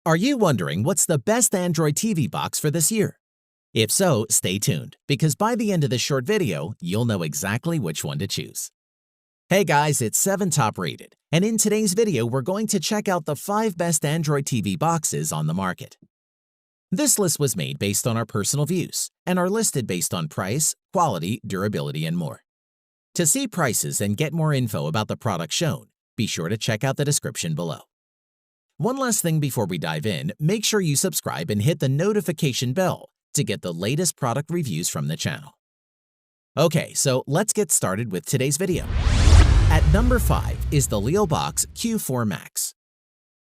Are you wondering what's the best Android TV box for this year? If so, stay tuned, because by the end of this short video, you'll know exactly which one to choose. Hey guys, it's 7 Top Rated, and in today's video, we're going to check out the 5 best Android TV boxes on the market. This list was made based on our personal views, and are listed based on price, quality, durability, and more. To see prices and get more info about the product shown, be sure to check out the description below. One last thing before we dive in, make sure you subscribe and hit the notification bell to get the latest product reviews from the channel. Okay, so let's get started with today's video. At number 5 is the Leelbox Q4 Max.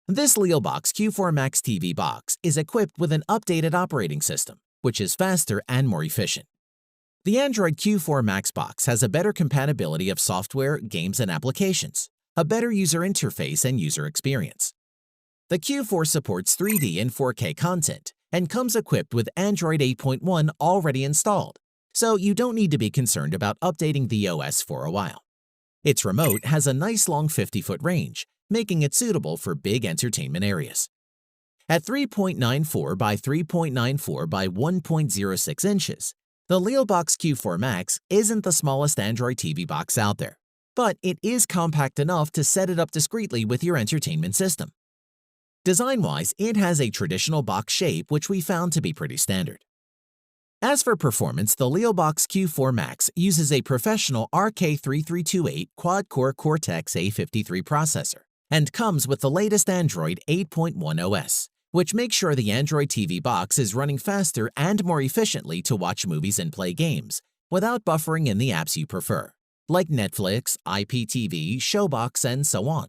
This Leelbox Q4 Max TV box is equipped with an updated operating system, which is faster and more efficient. The Android Q4 Max box has a better compatibility of software, games, and applications, a better user interface and user experience. The Q4 supports 3D and 4K content and comes equipped with Android 8.1 already installed, so you don't need to be concerned about updating the OS for a while. Its remote has a nice long 50-foot range, making it suitable for big entertainment areas. At 3.94 by 3.94 by 1.06 inches, the Leelbox Q4 Max isn't the smallest Android TV box out there, but it is compact enough to set it up discreetly with your entertainment system. Design-wise, it has a traditional box shape which we found to be pretty standard. As for performance, the Leelbox Q4 Max uses a professional RK3328 quad-core Cortex-A53 processor and comes with the latest Android 8.1 OS, which makes sure the Android TV box is running faster and more efficiently to watch movies and play games without buffering in the apps you prefer, like Netflix, IPTV, Showbox, and so on.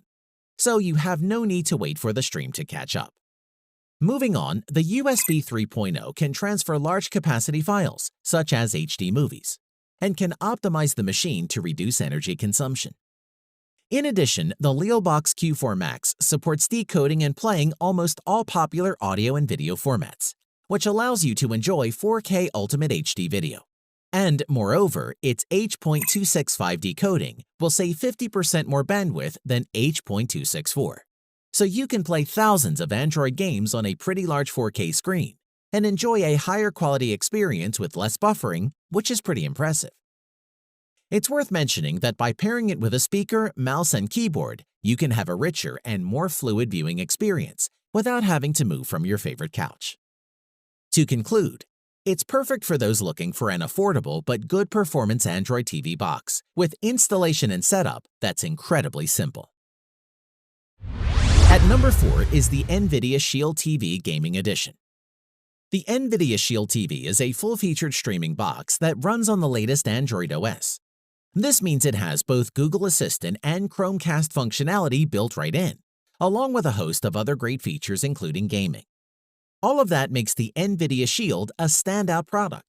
So you have no need to wait for the stream to catch up. Moving on, the USB 3.0 can transfer large capacity files, such as HD movies, and can optimize the machine to reduce energy consumption. In addition, the Leelbox Q4 Max supports decoding and playing almost all popular audio and video formats, which allows you to enjoy 4K Ultimate HD video. And moreover, its H.265 decoding will save 50% more bandwidth than H.264. So you can play thousands of Android games on a pretty large 4K screen and enjoy a higher quality experience with less buffering, which is pretty impressive. It's worth mentioning that by pairing it with a speaker, mouse, and keyboard, you can have a richer and more fluid viewing experience without having to move from your favorite couch. To conclude, it's perfect for those looking for an affordable but good performance Android TV box with installation and setup that's incredibly simple. At number 4 is the NVIDIA Shield TV Gaming Edition. The NVIDIA Shield TV is a full-featured streaming box that runs on the latest Android OS. This means it has both Google Assistant and Chromecast functionality built right in, along with a host of other great features including gaming. All of that makes the NVIDIA Shield a standout product.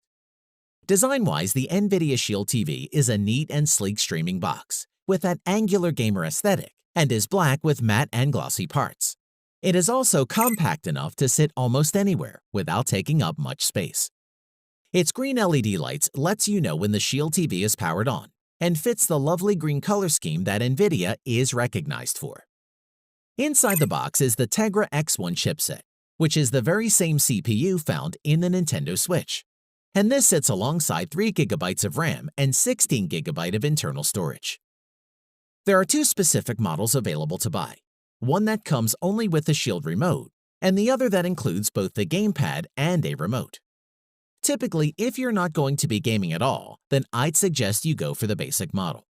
Design-wise, the NVIDIA Shield TV is a neat and sleek streaming box with that angular gamer aesthetic and is black with matte and glossy parts. It is also compact enough to sit almost anywhere without taking up much space. Its green LED lights lets you know when the Shield TV is powered on and fits the lovely green color scheme that NVIDIA is recognized for. Inside the box is the Tegra X1 chipset, which is the very same CPU found in the Nintendo Switch. And this sits alongside 3 GB of RAM and 16 GB of internal storage. There are 2 specific models available to buy, one that comes only with the Shield remote, and the other that includes both the gamepad and a remote. Typically, if you're not going to be gaming at all, then I'd suggest you go for the basic model.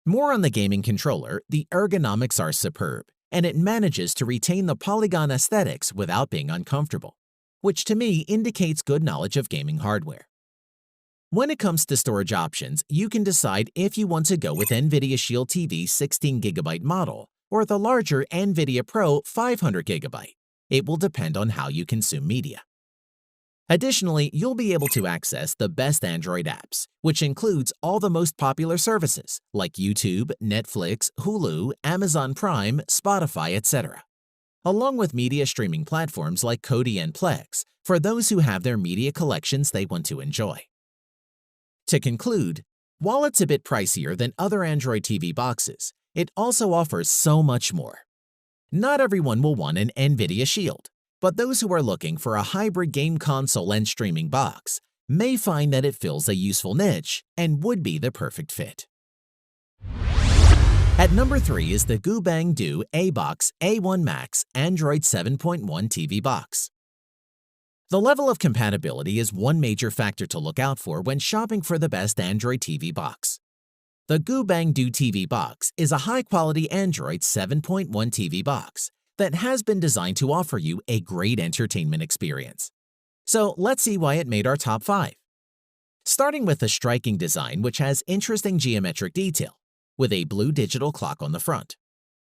More on the gaming controller, the ergonomics are superb, and it manages to retain the polygon aesthetics without being uncomfortable, which to me indicates good knowledge of gaming hardware. When it comes to storage options, you can decide if you want to go with NVIDIA Shield TV 16 GB model or the larger NVIDIA Pro 500 GB. It will depend on how you consume media. Additionally, you'll be able to access the best Android apps, which includes all the most popular services like YouTube, Netflix, Hulu, Amazon Prime, Spotify, etc., along with media streaming platforms like Kodi and Plex for those who have their media collections they want to enjoy. To conclude, while it's a bit pricier than other Android TV boxes, it also offers so much more. Not everyone will want an NVIDIA Shield, but those who are looking for a hybrid game console and streaming box may find that it fills a useful niche and would be the perfect fit. At number 3 is the GooBang Do ABOX A1 Max Android 7.1 TV box. The level of compatibility is one major factor to look out for when shopping for the best Android TV box. The GooBang Do TV box is a high-quality Android 7.1 TV box that has been designed to offer you a great entertainment experience. So let's see why it made our top 5. Starting with a striking design which has interesting geometric detail, with a blue digital clock on the front.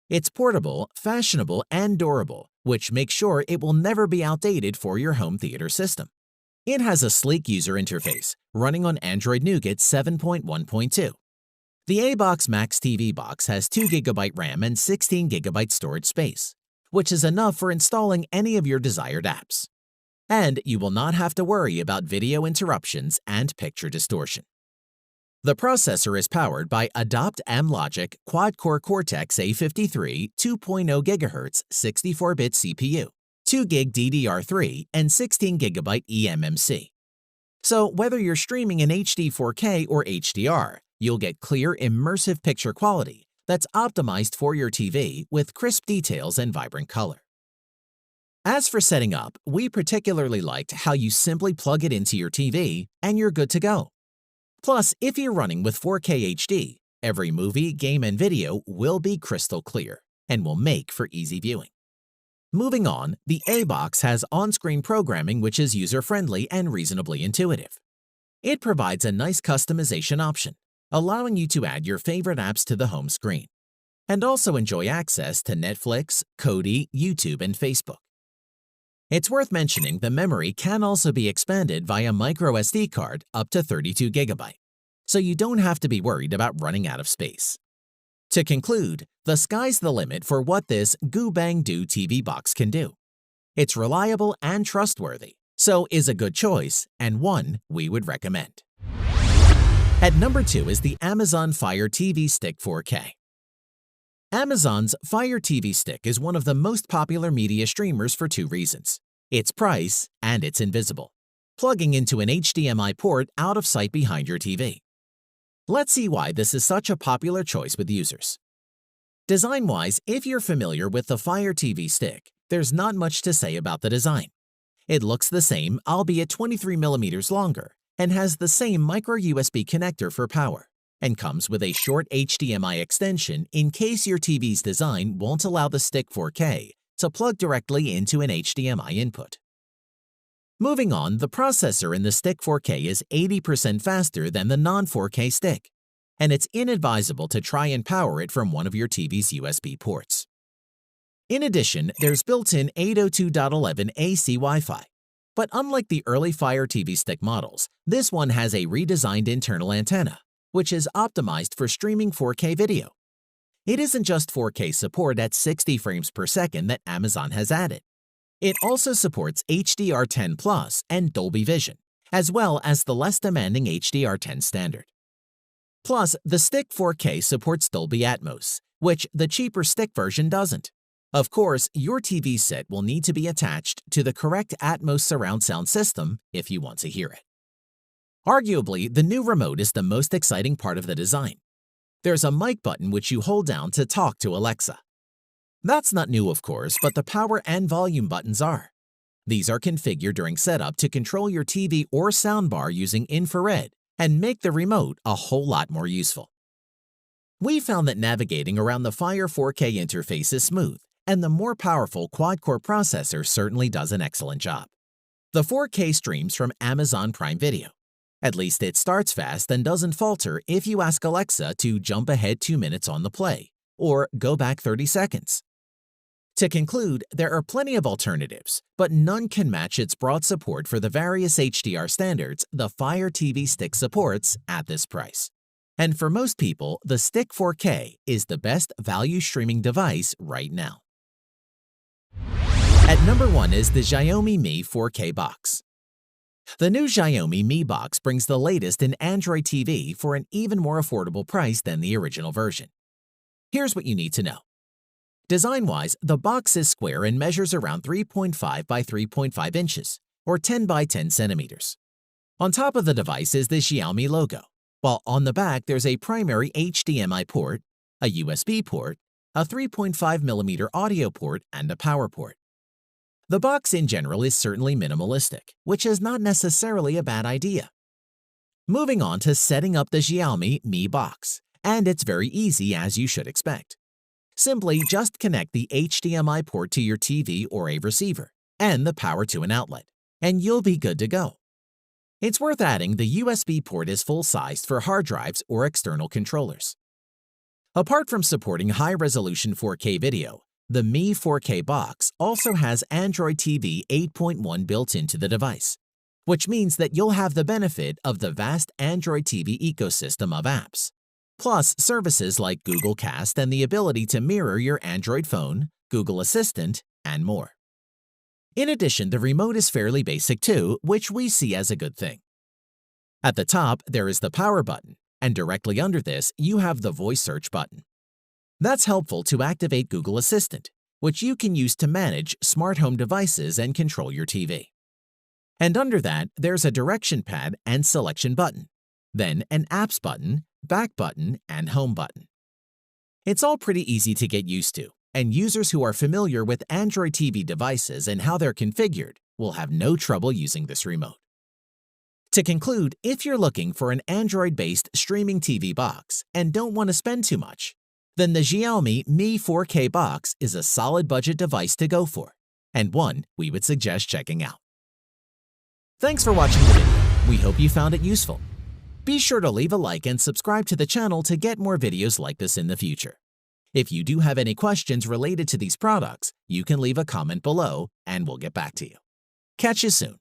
It's portable, fashionable, and durable, which makes sure it will never be outdated for your home theater system. It has a sleek user interface running on Android Nougat 7.1.2. The ABOX Max TV box has 2GB RAM and 16GB storage space, which is enough for installing any of your desired apps. And you will not have to worry about video interruptions and picture distortion. The processor is powered by Adopt M-Logic Quad-Core Cortex-A53 2.0 GHz 64-bit CPU, 2GB DDR3, and 16GB eMMC. So whether you're streaming in HD 4K or HDR, you'll get clear, immersive picture quality that's optimized for your TV with crisp details and vibrant color. As for setting up, we particularly liked how you simply plug it into your TV and you're good to go. Plus, if you're running with 4K HD, every movie, game, and video will be crystal clear and will make for easy viewing. Moving on, the ABOX has on-screen programming which is user-friendly and reasonably intuitive. It provides a nice customization option, allowing you to add your favorite apps to the home screen, and also enjoy access to Netflix, Kodi, YouTube, and Facebook. It's worth mentioning the memory can also be expanded via microSD card up to 32GB, so you don't have to be worried about running out of space. To conclude, the sky's the limit for what this GooBang Do TV box can do. It's reliable and trustworthy, so is a good choice and one we would recommend. At number 2 is the Amazon Fire TV Stick 4K. Amazon's Fire TV Stick is one of the most popular media streamers for 2 reasons: its price and it's invisible, plugging into an HDMI port out of sight behind your TV. Let's see why this is such a popular choice with users. Design-wise, if you're familiar with the Fire TV Stick, there's not much to say about the design. It looks the same, albeit 23mm longer, and has the same micro USB connector for power, and comes with a short HDMI extension in case your TV's design won't allow the Stick 4K to plug directly into an HDMI input. Moving on, the processor in the Stick 4K is 80% faster than the non-4K Stick, and it's inadvisable to try and power it from one of your TV's USB ports. In addition, there's built-in 802.11 AC Wi-Fi, but unlike the early Fire TV Stick models, this one has a redesigned internal antenna, which is optimized for streaming 4K video. It isn't just 4K support at 60 frames per second that Amazon has added. It also supports HDR10+ and Dolby Vision, as well as the less demanding HDR10 standard. Plus, the Stick 4K supports Dolby Atmos, which the cheaper Stick version doesn't. Of course, your TV set will need to be attached to the correct Atmos surround sound system if you want to hear it. Arguably, the new remote is the most exciting part of the design. There's a mic button which you hold down to talk to Alexa. That's not new, of course, but the power and volume buttons are. These are configured during setup to control your TV or soundbar using infrared and make the remote a whole lot more useful. We found that navigating around the Fire 4K interface is smooth, and the more powerful quad-core processor certainly does an excellent job. The 4K streams from Amazon Prime Video. At least it starts fast and doesn't falter if you ask Alexa to jump ahead 2 minutes on the play, or go back 30 seconds. To conclude, there are plenty of alternatives, but none can match its broad support for the various HDR standards the Fire TV Stick supports at this price. And for most people, the Stick 4K is the best value streaming device right now. At number 1 is the Xiaomi Mi 4K box. The new Xiaomi Mi box brings the latest in Android TV for an even more affordable price than the original version. Here's what you need to know. Design-wise, the box is square and measures around 3.5 by 3.5 inches, or 10 by 10 centimeters. On top of the device is the Xiaomi logo, while on the back there's a primary HDMI port, a USB port, a 3.5mm audio port, and a power port. The box in general is certainly minimalistic, which is not necessarily a bad idea. Moving on to setting up the Xiaomi Mi box, and it's very easy as you should expect. Simply just connect the HDMI port to your TV or a receiver, and the power to an outlet, and you'll be good to go. It's worth adding the USB port is full-sized for hard drives or external controllers. Apart from supporting high-resolution 4K video, the Mi 4K box also has Android TV 8.1 built into the device, which means that you'll have the benefit of the vast Android TV ecosystem of apps, plus services like Google Cast and the ability to mirror your Android phone, Google Assistant, and more. In addition, the remote is fairly basic too, which we see as a good thing. At the top, there is the power button, and directly under this, you have the voice search button. That's helpful to activate Google Assistant, which you can use to manage smart home devices and control your TV. And under that, there's a direction pad and selection button, then an apps button, back button, and home button. It's all pretty easy to get used to, and users who are familiar with Android TV devices and how they're configured will have no trouble using this remote. To conclude, if you're looking for an Android-based streaming TV box and don't want to spend too much, then the Xiaomi Mi 4K box is a solid budget device to go for, and one we would suggest checking out. Thanks for watching the video. We hope you found it useful. Be sure to leave a like and subscribe to the channel to get more videos like this in the future. If you do have any questions related to these products, you can leave a comment below and we'll get back to you. Catch you soon.